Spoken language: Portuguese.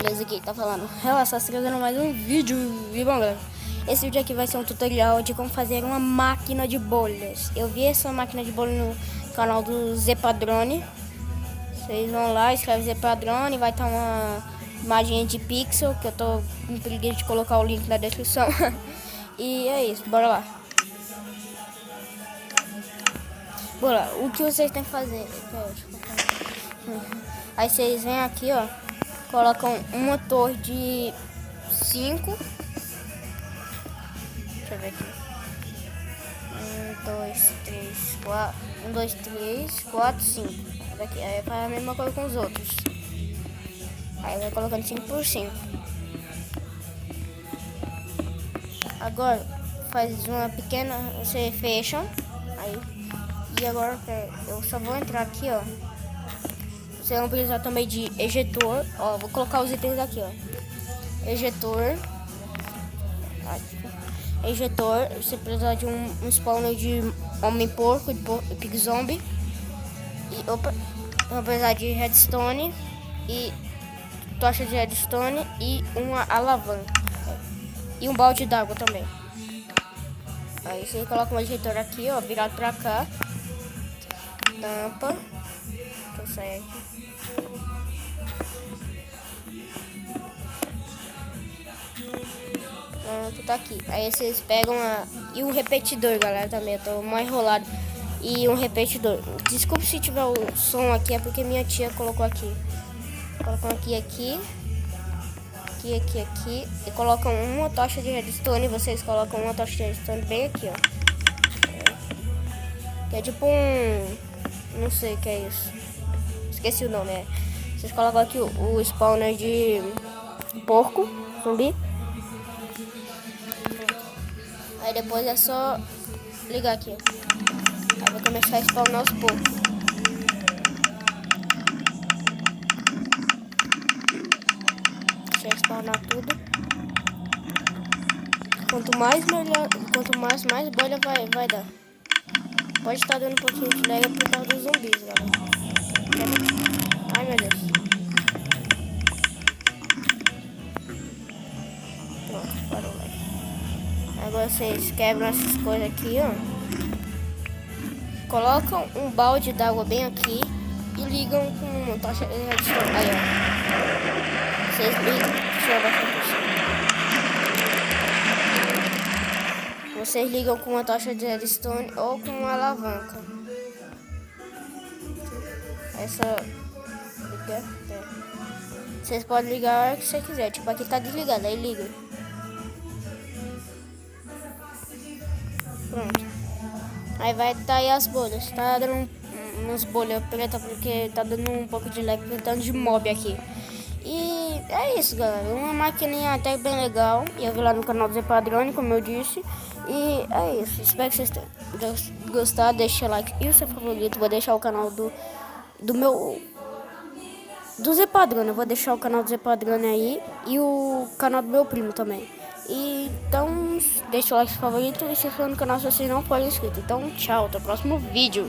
beleza? Aqui tá falando relação, trazendo mais um vídeo. E bom, galera, esse vídeo aqui vai ser um tutorial de como fazer uma máquina de bolhas. Eu vi essa máquina de bolhas no canal do Zepadrone. Vocês vão lá, escreve Zepadrone, vai estar uma imagem de pixel, que eu tô com preguiça de colocar o link na descrição. E é isso, bora lá. Bora, o que vocês têm que fazer? Aí vocês vêm aqui, ó, colocam uma torre de 5. Deixa eu ver aqui. 1, 2, 3, 4, 5. Daqui, aí faz a mesma coisa com os outros. Aí vai colocando 5 por 5. Agora faz uma pequena, você fecha. Aí, e agora eu só vou entrar aqui, ó. Você vai precisar também de ejetor. Ó, vou colocar os itens aqui, ó. Ejetor. Ejetor. Você precisa de um spawner de homem-porco, de pig zombie. E opa, vou precisar de redstone e tocha de redstone e uma alavanca. E um balde d'água também. Aí você coloca um ejetor aqui, ó, virado pra cá. Tampa. Deixa eu sair aqui. Pronto, tá aqui. Aí vocês pegam e um repetidor, galera, também. Eu tô mais enrolado. E um repetidor. Desculpe se tiver o som aqui, é porque minha tia colocou aqui. Colocam aqui. E colocam uma tocha de redstone. Vocês colocam uma tocha de redstone bem aqui, ó. Que é tipo um... não sei o que é isso. Esqueci o nome, Vocês colocam aqui o spawner de porco, zumbi. Aí depois é só ligar aqui, ó. Aí vai começar a spawnar os porcos. Deixa eu spawnar tudo. Quanto mais melhor, mais bolha vai dar. Pode estar dando um pouquinho de lag por causa dos zumbis, galera. Ai, meu Deus. Pronto, parou o lag. Agora vocês quebram essas coisas aqui, ó. Colocam um balde d'água bem aqui e ligam com uma tocha de redstone. Aí, ó. Vocês ligam. Deixa eu ver aqui. Vocês ligam com uma tocha de redstone ou com uma alavanca. Essa liga. Vocês podem ligar a hora que você quiser. Tipo, aqui tá desligado, aí liga. Pronto. Aí vai estar aí as bolhas. Tá dando umas bolhas pretas porque tá dando um pouco de lag, tanto de mob aqui. E é isso, galera. Uma maquininha até bem legal. Eu vi lá no canal do Zepadrone, como eu disse. E é isso. Espero que vocês tenham gostado. Deixa o like e o seu favorito. Vou deixar o canal do Zepadrone. Eu vou deixar o canal do Zepadrone aí. E o canal do meu primo também. E, então, deixa o like favorito e se inscreva no canal se você não for inscrito. Então, tchau. Até o próximo vídeo.